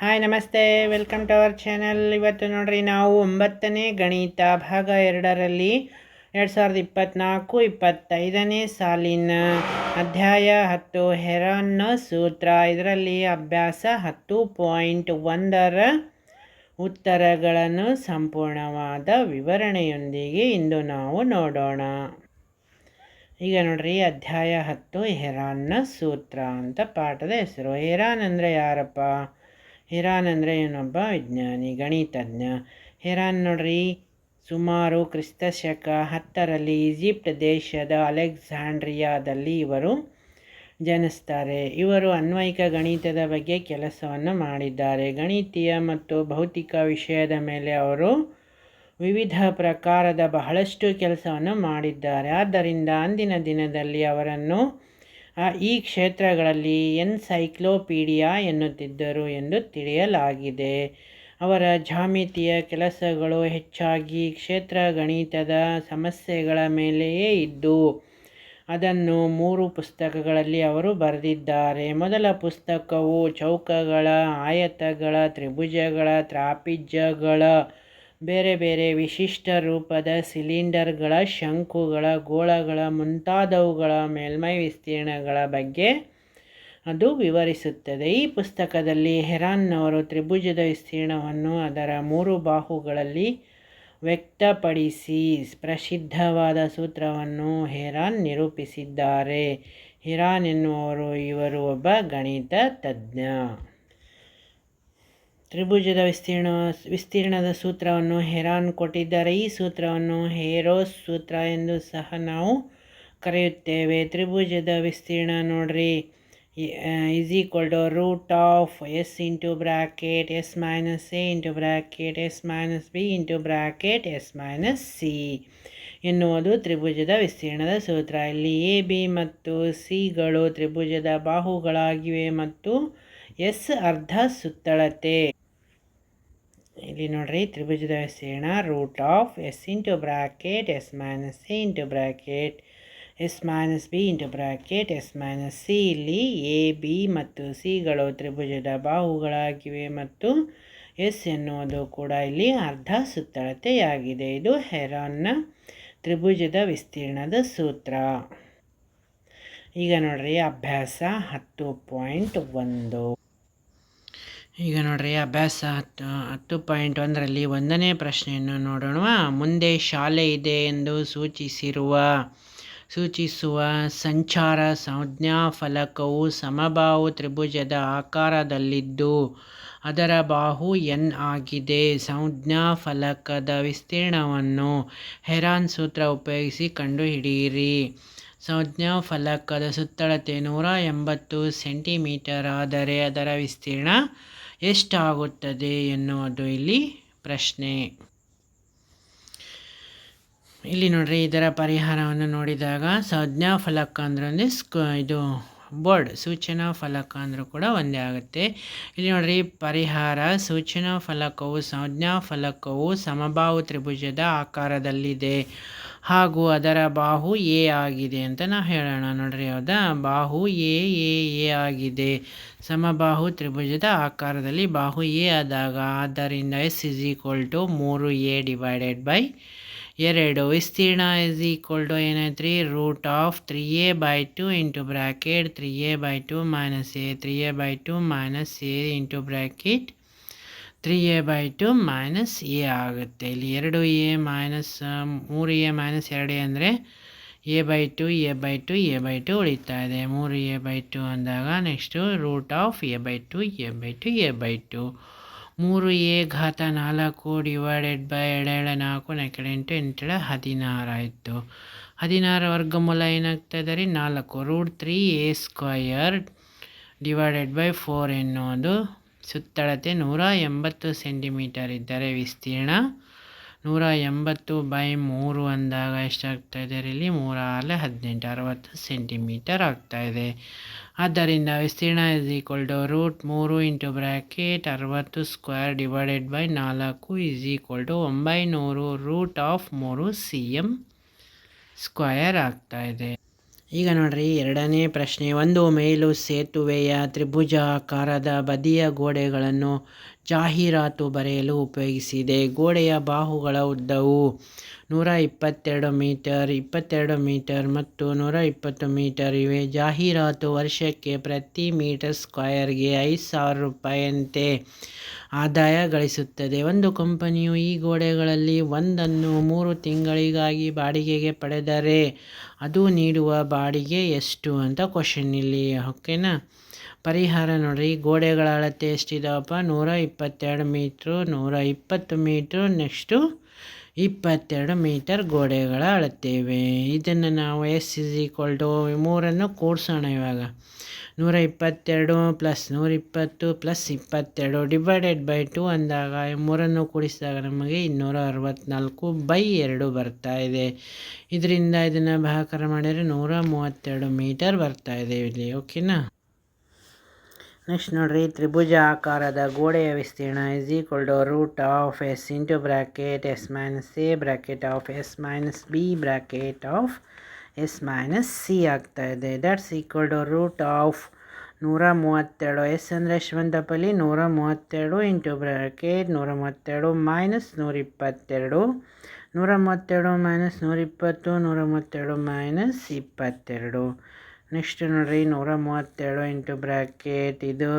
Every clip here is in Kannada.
ಹಾಯ್ ನಮಸ್ತೆ, ವೆಲ್ಕಮ್ ಟು ಅವರ್ ಚಾನಲ್. ಇವತ್ತು ನೋಡ್ರಿ ನಾವು 9ನೇ ಗಣಿತ ಭಾಗ 2ರಲ್ಲಿ 2024-25ನೇ ಸಾಲಿನ ಅಧ್ಯಾಯ 10 ಹೆರಾನ್ನ ಸೂತ್ರ ಇದರಲ್ಲಿ ಅಭ್ಯಾಸ 10.1ರ ಉತ್ತರಗಳನ್ನು ಸಂಪೂರ್ಣವಾದ ವಿವರಣೆಯೊಂದಿಗೆ ಇಂದು ನಾವು ನೋಡೋಣ. ಈಗ ನೋಡ್ರಿ, ಅಧ್ಯಾಯ 10 ಹೆರಾನ್ನ ಸೂತ್ರ ಅಂತ ಪಾಠದ ಹೆಸರು. ಹೆರಾನ್ ಅಂದರೆ ಯಾರಪ್ಪ? ಹೆರಾನ್ ಅಂದರೆ ಏನೊಬ್ಬ ವಿಜ್ಞಾನಿ, ಗಣಿತಜ್ಞ. ಹೆರಾನ್ ನೋಡ್ರಿ ಸುಮಾರು ಕ್ರಿಸ್ತಶಕ 10ರಲ್ಲಿ ಈಜಿಪ್ಟ್ ದೇಶದ ಅಲೆಕ್ಸಾಂಡ್ರಿಯಾದಲ್ಲಿ ಇವರು ಜನಿಸ್ತಾರೆ. ಇವರು ಅನ್ವಯಿಕ ಗಣಿತದ ಬಗ್ಗೆ ಕೆಲಸವನ್ನು ಮಾಡಿದ್ದಾರೆ. ಗಣಿತೀಯ ಮತ್ತು ಭೌತಿಕ ವಿಷಯದ ಮೇಲೆ ಅವರು ವಿವಿಧ ಪ್ರಕಾರದ ಬಹಳಷ್ಟು ಕೆಲಸವನ್ನು ಮಾಡಿದ್ದಾರೆ. ಆದ್ದರಿಂದ ಅಂದಿನ ದಿನದಲ್ಲಿ ಅವರನ್ನು ಈ ಕ್ಷೇತ್ರಗಳಲ್ಲಿ ಎನ್ಸೈಕ್ಲೋಪೀಡಿಯಾ ಎನ್ನುತ್ತಿದ್ದರು ಎಂದು ತಿಳಿಯಲಾಗಿದೆ. ಅವರ ಜ್ಯಾಮಿತೀಯ ಕೆಲಸಗಳು ಹೆಚ್ಚಾಗಿ ಕ್ಷೇತ್ರ ಗಣಿತದ ಸಮಸ್ಯೆಗಳ ಮೇಲೆಯೇ ಇದ್ದು ಅದನ್ನು 3 ಪುಸ್ತಕಗಳಲ್ಲಿ ಅವರು ಬರೆದಿದ್ದಾರೆ. ಮೊದಲ ಪುಸ್ತಕವು ಚೌಕಗಳ, ಆಯತಗಳ, ತ್ರಿಭುಜಗಳ, ತ್ರಾಪಿಜ್ಯಗಳ, ಬೇರೆ ಬೇರೆ ವಿಶಿಷ್ಟ ರೂಪದ ಸಿಲಿಂಡರ್ಗಳ, ಶಂಕುಗಳ, ಗೋಳಗಳ ಮುಂತಾದವುಗಳ ಮೇಲ್ಮೈ ವಿಸ್ತೀರ್ಣಗಳ ಬಗ್ಗೆ ಅದು ವಿವರಿಸುತ್ತದೆ. ಈ ಪುಸ್ತಕದಲ್ಲಿ ಹೆರಾನ್ನವರು ತ್ರಿಭುಜದ ವಿಸ್ತೀರ್ಣವನ್ನು ಅದರ 3 ಬಾಹುಗಳಲ್ಲಿ ವ್ಯಕ್ತಪಡಿಸಿ ಪ್ರಸಿದ್ಧವಾದ ಸೂತ್ರವನ್ನು ಹೆರಾನ್ ನಿರೂಪಿಸಿದ್ದಾರೆ. ಹೆರಾನ್ ಎನ್ನುವರು ಇವರು ಒಬ್ಬ ಗಣಿತ ತಜ್ಞ. ತ್ರಿಭುಜದ ವಿಸ್ತೀರ್ಣದ ಸೂತ್ರವನ್ನು ಹೆರಾನ್ ಕೊಟ್ಟಿದ್ದಾರೆ. ಈ ಸೂತ್ರವನ್ನು ಹೇರೋಸ್ ಸೂತ್ರ ಎಂದು ಸಹ ನಾವು ಕರೆಯುತ್ತೇವೆ. ತ್ರಿಭುಜದ ವಿಸ್ತೀರ್ಣ ನೋಡ್ರಿ is equal to root of s into bracket s minus a into bracket s minus b into bracket s minus c ಎನ್ನುವುದು ತ್ರಿಭುಜದ ವಿಸ್ತೀರ್ಣದ ಸೂತ್ರ. ಇಲ್ಲಿ ಎ ಬಿ ಮತ್ತು ಸಿಗಳು ತ್ರಿಭುಜದ ಬಾಹುಗಳಾಗಿವೆ ಮತ್ತು ಎಸ್ ಅರ್ಧ ಸುತ್ತಳತೆ. ಇಲ್ಲಿ ನೋಡ್ರಿ, ತ್ರಿಭುಜದ ವಿಸ್ತೀರ್ಣ root of S into bracket S minus A into bracket S minus B into bracket S minus C. ಇಲ್ಲಿ ಎ ಬಿ ಮತ್ತು ಸಿಗಳು ತ್ರಿಭುಜದ ಬಾಹುಗಳಾಗಿವೆ ಮತ್ತು ಎಸ್ ಎನ್ನುವುದು ಕೂಡ ಇಲ್ಲಿ ಅರ್ಧ ಸುತ್ತಳತೆಯಾಗಿದೆ. ಇದು ಹೆರಾನ್ನ ತ್ರಿಭುಜದ ವಿಸ್ತೀರ್ಣದ ಸೂತ್ರ. ಈಗ ನೋಡ್ರಿ, ಅಭ್ಯಾಸ 10.1. ಈಗ ನೋಡ್ರಿ, ಅಭ್ಯಾಸ 10.1ರಲ್ಲಿ 1ನೇ ಪ್ರಶ್ನೆಯನ್ನು ನೋಡೋಣ. ಮುಂದೆ ಶಾಲೆ ಇದೆ ಎಂದು ಸೂಚಿಸುವ ಸಂಚಾರ ಸಂಜ್ಞಾ ಫಲಕವು ಸಮಬಾಹು ತ್ರಿಭುಜದ ಆಕಾರದಲ್ಲಿದ್ದು ಅದರ ಬಾಹು ಎನ್ ಆಗಿದೆ. ಸಂಜ್ಞಾ ಫಲಕದ ವಿಸ್ತೀರ್ಣವನ್ನು ಹೆರಾನ್ ಸೂತ್ರ ಉಪಯೋಗಿಸಿ ಕಂಡುಹಿಡಿಯಿರಿ. ಸಂಜ್ಞಾ ಫಲಕದ ಸುತ್ತಳತೆ 180 ಸೆಂಟಿಮೀಟರ್ ಆದರೆ ಅದರ ವಿಸ್ತೀರ್ಣ ಎಷ್ಟಾಗುತ್ತದೆ ಎನ್ನುವುದು ಇಲ್ಲಿ ಪ್ರಶ್ನೆ. ಇಲ್ಲಿ ನೋಡ್ರಿ, ಇದರ ಪರಿಹಾರವನ್ನು ನೋಡಿದಾಗ ಸಂಜ್ಞಾ ಫಲಕ ಅಂದ್ರೆ ಇದು ಬೋರ್ಡ್, ಸೂಚನಾ ಫಲಕ ಅಂದರೂ ಕೂಡ ಒಂದೇ ಆಗುತ್ತೆ. ಇಲ್ಲಿ ನೋಡ್ರಿ, ಪರಿಹಾರ ಸೂಚನಾ ಫಲಕವು ಸಂಜ್ಞಾ ಫಲಕವು ಸಮಬಾಹು ತ್ರಿಭುಜದ ಆಕಾರದಲ್ಲಿದೆ ಹಾಗೂ ಅದರ ಬಾಹು ಎ ಆಗಿದೆ ಅಂತ ನಾವು ಹೇಳೋಣ. ನೋಡ್ರಿ, ಹೌದಾ, ಬಾಹು ಎ ಆಗಿದೆ. ಸಮಬಾಹು ತ್ರಿಭುಜದ ಆಕಾರದಲ್ಲಿ ಬಾಹು ಎ ಆದಾಗ ಆದ್ದರಿಂದ s is equal to 3a divided by 2. ವಿಸ್ತೀರ್ಣ ಇಸ್ ಈಕ್ವಲ್ ಟು ಏನೈತ್ರಿ, root of 3a/2 into bracket 3a/2 minus a 3a/2 minus A into bracket 3a/2 minus a ಆಗುತ್ತೆ. ಇಲ್ಲಿ 2a minus 3a minus 2a ಅಂದರೆ a/2 ಉಳಿತಾ ಇದೆ. 3a/2 ಅಂದಾಗ next root of a/2 3a ಘಾತ 4 ಡಿವೈಡೆಡ್ ಬೈ 2 4 8 8 16 ಆಯಿತು. 16 ವರ್ಗಮೂಲ ಏನಾಗ್ತಾ ಇದೆ ರೀ, 4. ರೂಟ್ 3a² ಡಿವೈಡೆಡ್ ಬೈ 4 ಎನ್ನುವುದು ಸುತ್ತಳತೆ 180 ಸೆಂಟಿಮೀಟರ್ ಇದ್ದರೆ ವಿಸ್ತೀರ್ಣ 180/3 ಅಂದಾಗ ಎಷ್ಟಾಗ್ತಾ ಇದೆ ಇಲ್ಲಿ 3 18 60 ಸೆಂಟಿಮೀಟರ್ ಆಗ್ತಾಯಿದೆ. ಆದ್ದರಿಂದ ವಿಸ್ತೀರ್ಣ is equal to root 3 into bracket 60² divided by 4 is equal to 900 root of 3 cm² ಆಗ್ತಾಯಿದೆ. ಈಗ ನೋಡ್ರಿ ಎರಡನೇ ಪ್ರಶ್ನೆ. ಒಂದು ಮೇಲು ಸೇತುವೆಯ ತ್ರಿಭುಜಾಕಾರದ ಬದಿಯ ಗೋಡೆಗಳನ್ನು ಜಾಹೀರಾತು ಬರೆಯಲು ಉಪಯೋಗಿಸಿದೆ. ಗೋಡೆಯ ಬಾಹುಗಳ ಉದ್ದವು 122 ಮೀಟರ್, 22 ಮೀಟರ್ ಮತ್ತು 120 ಮೀಟರ್ ಇವೆ. ಜಾಹೀರಾತು ವರ್ಷಕ್ಕೆ ಪ್ರತಿ ಮೀಟರ್ ಸ್ಕ್ವಯರ್ಗೆ 5,000 ರೂಪಾಯಿಯಂತೆ ಆದಾಯ ಗಳಿಸುತ್ತದೆ. ಒಂದು ಕಂಪನಿಯು ಈ ಗೋಡೆಗಳಲ್ಲಿ ಒಂದನ್ನು 3 ತಿಂಗಳಿಗಾಗಿ ಬಾಡಿಗೆಗೆ ಪಡೆದರೆ ಅದು ನೀಡುವ ಬಾಡಿಗೆ ಎಷ್ಟು ಅಂತ ಕ್ವಶನ್ ಇಲ್ಲಿ. ಓಕೆನಾ. ಪರಿಹಾರ ನೋಡ್ರಿ. ಗೋಡೆಗಳ ಅಳತೆ ಎಷ್ಟಿದಾವಪ್ಪ? 122 ಮೀಟ್ರು, 120 ಮೀಟ್ರು, ನೆಕ್ಸ್ಟು 22 ಮೀಟರ್ ಗೋಡೆಗಳ ಅಳತೆ ಇವೆ. ಇದನ್ನು ನಾವು S=3 ಕೂಡಿಸೋಣ. ಇವಾಗ 122 + 120 + 22 ÷ 2 ಅಂದಾಗ 3 ಕೂಡಿಸಿದಾಗ ನಮಗೆ 264/2 ಬರ್ತಾ ಇದೆ. ಇದರಿಂದ ಇದನ್ನು ಭಾಗಾಕಾರ ಮಾಡಿದರೆ 132 ಮೀಟರ್ ಬರ್ತಾ ಇದೆ ಇಲ್ಲಿ. ಓಕೆನಾ. ನೆಕ್ಸ್ಟ್ ನೋಡ್ರಿ. ತ್ರಿಭುಜ ಆಕಾರದ ಗೋಡೆಯ ವಿಸ್ತೀರ್ಣ √S × (S - B) (S - C) ಆಗ್ತಾ ಇದೆ. That's equal to √132. ಎಸ್ ಅಂದರೆ ಎಷ್ಟು ಬಂತಪ್ಪಲ್ಲಿ? 132 × 132 - 122, 132 - 120, 132 - 22. ನೆಕ್ಸ್ಟ್ ನೋಡ್ರಿ. 132 ಇದು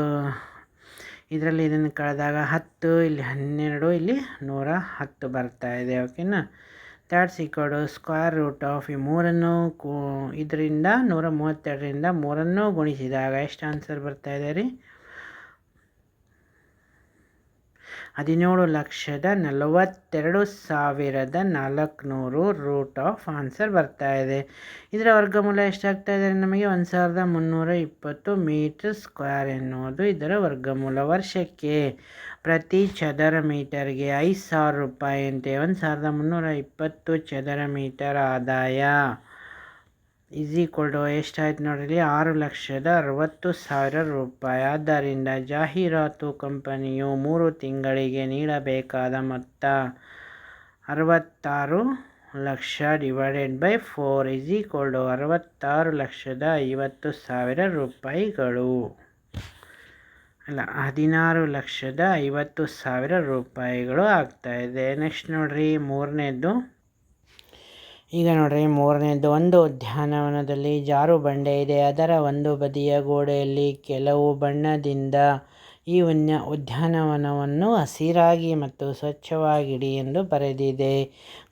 ಇದರಲ್ಲಿ ಇದನ್ನು ಕಳೆದಾಗ 10, ಇಲ್ಲಿ 12, ಇಲ್ಲಿ 110 ಬರ್ತಾ ಇದೆ. ಓಕೆನಾ. ದ್ಯಾಟ್ಸ್ ಈಕ್ವಲ್ ಟು √, ಈ 3 ಇದರಿಂದ 132ರಿಂದ 3 ಗುಣಿಸಿದಾಗ ಎಷ್ಟು ಆನ್ಸರ್ ಬರ್ತಾ ಇದೆ ರೀ? 17,42,400 ಆನ್ಸರ್ ಬರ್ತಾ ಇದೆ. ಇದರ ವರ್ಗಮೂಲ ಎಷ್ಟಾಗ್ತಾ ಇದೆ ನಮಗೆ? 1,320 ಮೀಟರ್ ಸ್ಕ್ವೇರ್ ಎನ್ನುವುದು ಇದರ ವರ್ಗಮೂಲ. ವರ್ಷಕ್ಕೆ ಪ್ರತಿ ಚದರ ಮೀಟರ್ಗೆ 5,000 ರೂಪಾಯಿಯಂತೆ 1,320 ಚದರ ಮೀಟರ್ ಆದಾಯ ಎಷ್ಟಾಯ್ತು ನೋಡ್ರಿ? 6,60,000 ರೂಪಾಯಿ. ಆದ್ದರಿಂದ ಜಾಹೀರಾತು ಕಂಪನಿಯು 3 ತಿಂಗಳಿಗೆ ನೀಡಬೇಕಾದ ಮೊತ್ತ 66 ಲಕ್ಷ / 4 66,50,000 ರೂಪಾಯಿಗಳು. ಅಲ್ಲ, 16,50,000 ರೂಪಾಯಿಗಳು ಆಗ್ತಾ ಇದೆ. ನೆಕ್ಸ್ಟ್ ನೋಡ್ರಿ. ಮೂರನೇದು. ಈಗ ನೋಡ್ರಿ. ಮೂರನೇದು. ಒಂದು ಉದ್ಯಾನವನದಲ್ಲಿ ಜಾರು ಬಂಡೆ ಇದೆ. ಅದರ ಒಂದು ಬದಿಯ ಗೋಡೆಯಲ್ಲಿ ಕೆಲವು ಬಣ್ಣದಿಂದ ಈ ಉದ್ಯಾನವನವನ್ನು ಹಸಿರಾಗಿ ಮತ್ತು ಸ್ವಚ್ಛವಾಗಿಡಿ ಎಂದು ಬರೆದಿದೆ.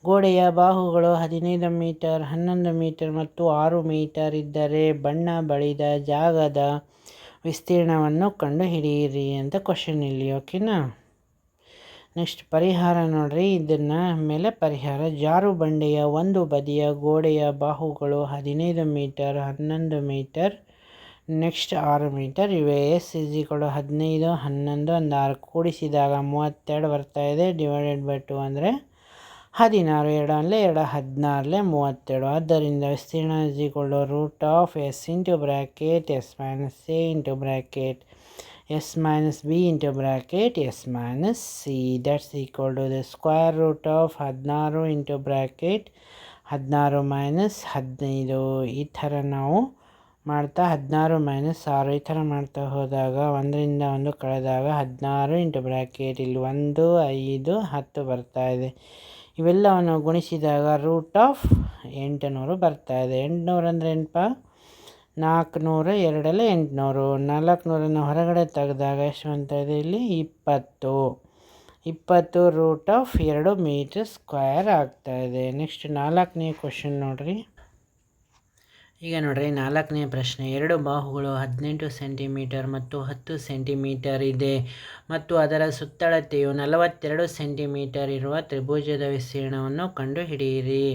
ಗೋಡೆಯ ಬಾಹುಗಳು 15 ಮೀಟರ್, 11 ಮೀಟರ್ ಮತ್ತು 6 ಮೀಟರ್ ಇದ್ದರೆ ಬಣ್ಣ ಬಳಿದ ಜಾಗದ ವಿಸ್ತೀರ್ಣವನ್ನು ಕಂಡುಹಿಡಿಯಿರಿ ಅಂತ ಕ್ವಶನ್ ಇಲ್ಲಿ. ಓಕೆನಾ. ನೆಕ್ಸ್ಟ್ ಪರಿಹಾರ ನೋಡ್ರಿ. ಇದನ್ನು ಮೇಲೆ ಪರಿಹಾರ. ಜಾರು ಬಂಡೆಯ ಒಂದು ಬದಿಯ ಗೋಡೆಯ ಬಾಹುಗಳು 15 ಮೀಟರ್, 11 ಮೀಟರ್, ನೆಕ್ಸ್ಟ್ 6 ಮೀಟರ್ ಇವೆ. S = 15, 11 ಒಂದು 6 ಕೂಡಿಸಿದಾಗ 32 ಬರ್ತಾ ಇದೆ. /2 ಅಂದರೆ 16. 2 ಅಂದರೆ 2, 16 32. ಆದ್ದರಿಂದ ವಿಸ್ತೀರ್ಣ √S × (S - B) (S - C). That's equal to √16 × 16 - 15. ಈ ಥರ ನಾವು ಮಾಡ್ತಾ 16 - 6 ಈ ಥರ ಮಾಡ್ತಾ ಹೋದಾಗ 1ರಿಂದ 1 ಕಳೆದಾಗ 16 × ಇಲ್ಲಿ 1, 5, 10 ಬರ್ತಾ ಇದೆ. ಇವೆಲ್ಲವನ್ನು ಗುಣಿಸಿದಾಗ √800 ಬರ್ತಾ ಇದೆ. 800 ಅಂದರೆ ಏನಪ್ಪ? 400, 2 800. 400ನ್ನು ಹೊರಗಡೆ ತೆಗೆದಾಗ ಎಷ್ಟು ಅಂತ ಇದೆ ಇಲ್ಲಿ? 20. 20 √2 ಮೀಟರ್ ಸ್ಕ್ವೇರ್ ಆಗ್ತಾ ಇದೆ. ನೆಕ್ಸ್ಟ್ 4ನೇ ಕ್ವಶನ್ ನೋಡ್ರಿ. ಈಗ ನೋಡ್ರಿ. 4ನೇ ಪ್ರಶ್ನೆ. ಎರಡು ಬಾಹುಗಳು 18 ಸೆಂಟಿಮೀಟರ್ ಮತ್ತು 10 ಸೆಂಟಿಮೀಟರ್ ಇದೆ ಮತ್ತು ಅದರ ಸುತ್ತಳತೆಯು 42 ಸೆಂಟಿಮೀಟರ್ ಇರುವ ತ್ರಿಭುಜದ ವಿಸ್ತೀರ್ಣವನ್ನು ಕಂಡುಹಿಡಿಯಿರಿ.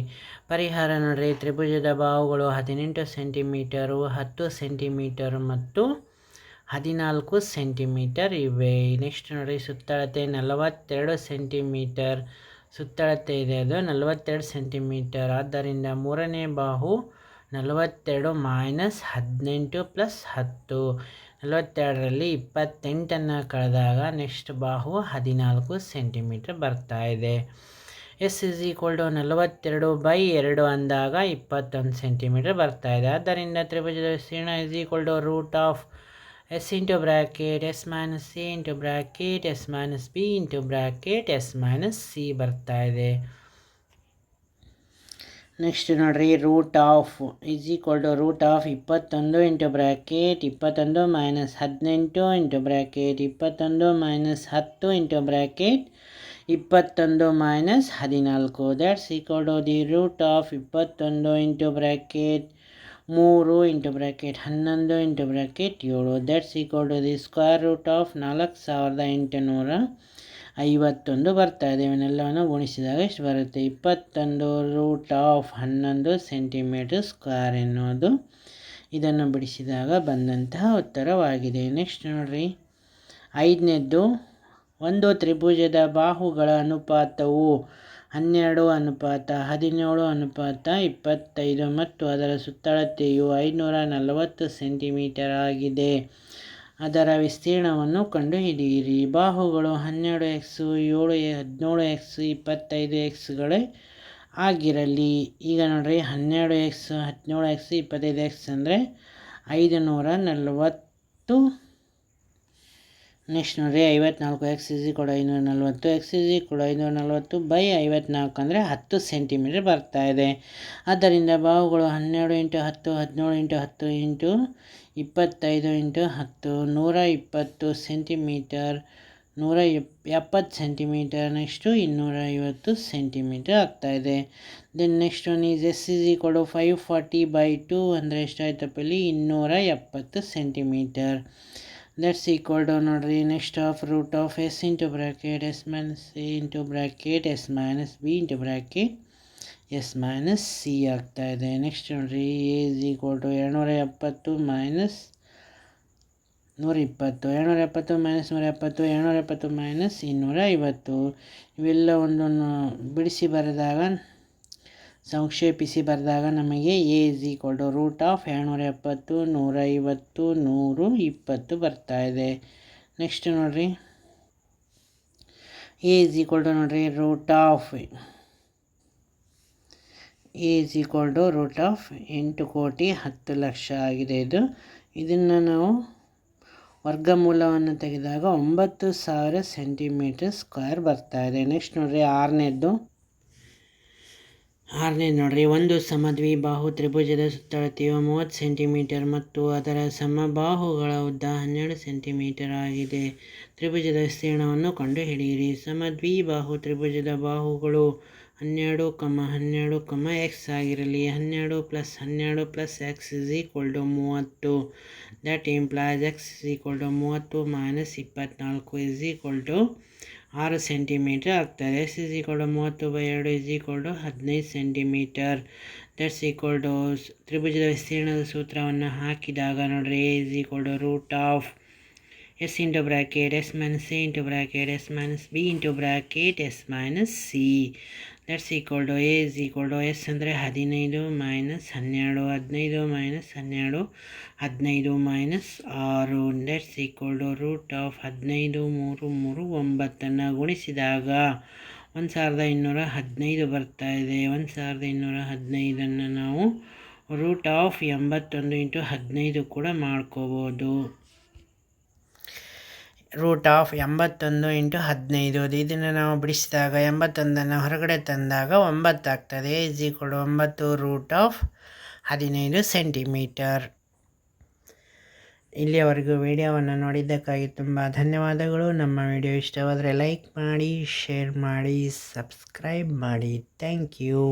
ಪರಿಹಾರ ನೋಡ್ರಿ. ತ್ರಿಭುಜದ ಬಾಹುಗಳು 18 ಸೆಂಟಿಮೀಟರು, 10 ಸೆಂಟಿಮೀಟರ್ ಮತ್ತು 14 ಸೆಂಟಿಮೀಟರ್ ಇವೆ. ನೆಕ್ಸ್ಟ್ ನೋಡ್ರಿ. ಸುತ್ತಳತೆ 42 ಸೆಂಟಿಮೀಟರ್ ಸುತ್ತಳತೆ ಇದೆ. ಅದು 42 ಸೆಂಟಿಮೀಟರ್. ಆದ್ದರಿಂದ ಮೂರನೇ ಬಾಹು 42 - 18 + 10. 42ರಲ್ಲಿ 28ನ್ನು ಕಳೆದಾಗ ನೆಕ್ಸ್ಟ್ ಬಾಹು 14 ಸೆಂಟಿಮೀಟರ್ ಬರ್ತಾ ಇದೆ. ಎಸ್ ಇಸ್ ಈಕ್ವಲ್ ಟು 42/2 ಅಂದಾಗ 21 ಸೆಂಟಿಮೀಟರ್ ಬರ್ತಾ ಇದೆ. ಆದ್ದರಿಂದ ತ್ರಿಭುಜದ ವಿಸ್ತೀರ್ಣ is equal to root of S into bracket S minus C into bracket S minus B into bracket S minus C ಬರ್ತಾ ಇದೆ. ನೆಕ್ಸ್ಟ್ ನೋಡ್ರಿ, root of is equal to root of 21 into bracket 21 minus 18 into bracket 21 minus 10 into bracket 21 minus 14. That's equal to the root of 21 into bracket 3 into bracket 11 into bracket 7. That's equal to the square root of 4851 ಬರ್ತಾ ಇದೆ. ಇವನ್ನೆಲ್ಲವನ್ನು ಗುಣಿಸಿದಾಗ ಎಷ್ಟು ಬರುತ್ತೆ? 21 ರೂಟ್ ಆಫ್ 11 ಸೆಂಟಿಮೀಟರ್ ಸ್ಕ್ವೇರ್ ಎನ್ನುವುದು ಇದನ್ನು ಬಿಡಿಸಿದಾಗ ಬಂದಂತಹ ಉತ್ತರವಾಗಿದೆ. ನೆಕ್ಸ್ಟ್ ನೋಡ್ರಿ, 5ನೇದ್ದು, ಒಂದು ತ್ರಿಭುಜದ ಬಾಹುಗಳ ಅನುಪಾತವು 12:17:25 ಮತ್ತು ಅದರ ಸುತ್ತಳತೆಯು 540 ಸೆಂಟಿಮೀಟರ್ ಆಗಿದೆ. ಅದರ ವಿಸ್ತೀರ್ಣವನ್ನು ಕಂಡುಹಿಡಿಯಿರಿ. ಬಾಹುಗಳು 12x, 17x, 25xಗಳೇ ಆಗಿರಲಿ. ಈಗ ನೋಡ್ರಿ, 12x, 17x, 25x ಅಂದರೆ 540. ನೆಕ್ಸ್ಟ್ ನೋಡ್ರಿ, 54x = 540, x = 540/54 ಅಂದರೆ 10 ಸೆಂಟಿಮೀಟರ್ ಬರ್ತಾ ಇದೆ. ಆದ್ದರಿಂದ ಬಾಹುಗಳು 12 × 10, 17 × 10 25 × 10 120 ಸೆಂಟಿಮೀಟರ್, 170 ಸೆಂಟಿಮೀಟರ್, ನೆಕ್ಸ್ಟು 250 ಸೆಂಟಿಮೀಟರ್ ಆಗ್ತಾ ಇದೆ. Then next one is S = 540/2 ಅಂದರೆ ಎಷ್ಟಾಯ್ತಪ್ಪ ಇಲ್ಲಿ? 270 ಸೆಂಟಿಮೀಟರ್. ದಟ್ಸ್ ಈಕ್ವಲ್ ಟು ನೋಡ್ರಿ, next of root of S into bracket S minus C into bracket S minus B into bracket S minus C ಆಗ್ತಾ ಇದೆ. ನೆಕ್ಸ್ಟ್ ನೋಡ್ರಿ, ಎ = 270 ಮೈನಸ್ 120, 270 ಮೈನಸ್ 170, 270 ಮೈನಸ್ 250. ಇವೆಲ್ಲ ಒಂದೊಂದು ಬಿಡಿಸಿ ಬರೆದಾಗ, ಸಂಕ್ಷೇಪಿಸಿ ಬರೆದಾಗ ನಮಗೆ ಎ = ರೂಟ್ ಆಫ್ 270, 150, 120 ಬರ್ತಾ ಇದೆ. ನೆಕ್ಸ್ಟ್ ನೋಡ್ರಿ, ಎ ನೋಡ್ರಿ ರೂಟ್ ಆಫ್ 8,10,00,000 ಆಗಿದೆ. ಇದನ್ನು ನಾವು ವರ್ಗಮೂಲವನ್ನು ತೆಗೆದಾಗ 9,000 ಸೆಂಟಿಮೀಟರ್ ಸ್ಕ್ವೇರ್ ಬರ್ತಾ ಇದೆ. ನೆಕ್ಸ್ಟ್ ನೋಡ್ರಿ, ಆರನೇದು ನೋಡ್ರಿ, ಒಂದು ಸಮದ್ವಿಬಾಹು ತ್ರಿಭುಜದ ಸುತ್ತಳತೆಯು 30 ಸೆಂಟಿಮೀಟರ್ ಮತ್ತು ಅದರ ಸಮಬಾಹುಗಳ ಉದ್ದ 12 ಸೆಂಟಿಮೀಟರ್ ಆಗಿದೆ. ತ್ರಿಭುಜದ ವಿಸ್ತೀರ್ಣವನ್ನು ಕಂಡುಹಿಡಿಯಿರಿ. ಸಮದ್ವಿಬಾಹು ತ್ರಿಭುಜದ ಬಾಹುಗಳು 12, 12, x ಆಗಿರಲಿ. 12 + 12 + x = 30. That implies x = 30 - 24 6 centimetre ಆಗ್ತದೆ. s = 30/2 15 centimetre. That's equal to ತ್ರಿಭುಜದ ವಿಸ್ತೀರ್ಣದ ಸೂತ್ರವನ್ನು ಹಾಕಿದಾಗ ನೋಡ್ರಿ, a = root of S into bracket S minus C into bracket S minus B into bracket S minus c. That's equal to a s ಅಂದರೆ 15 - 12, 15 - 12, 15 - 6. That's equal to root of 15, 3, 3, 9 ಗುಣಿಸಿದಾಗ 1215 ಬರ್ತಾ ಇದೆ. 1215 ನಾವು ರೂಟ್ ಆಫ್ 81 × 15 ಕೂಡ ಮಾಡ್ಕೋಬೋದು. ರೂಟ್ ಆಫ್ 81 × 15 ಇದನ್ನು ನಾವು ಬಿಡಿಸಿದಾಗ 81 ಹೊರಗಡೆ ತಂದಾಗ 9 ಆಗ್ತದೆ. A = 9 root of 15 centimetre. ಇಲ್ಲಿಯವರೆಗೂ ವಿಡಿಯೋವನ್ನು ನೋಡಿದ್ದಕ್ಕಾಗಿ ತುಂಬ ಧನ್ಯವಾದಗಳು. ನಮ್ಮ ವಿಡಿಯೋ ಇಷ್ಟವಾದರೆ ಲೈಕ್ ಮಾಡಿ, ಶೇರ್ ಮಾಡಿ, ಸಬ್ಸ್ಕ್ರೈಬ್ ಮಾಡಿ. Thank you.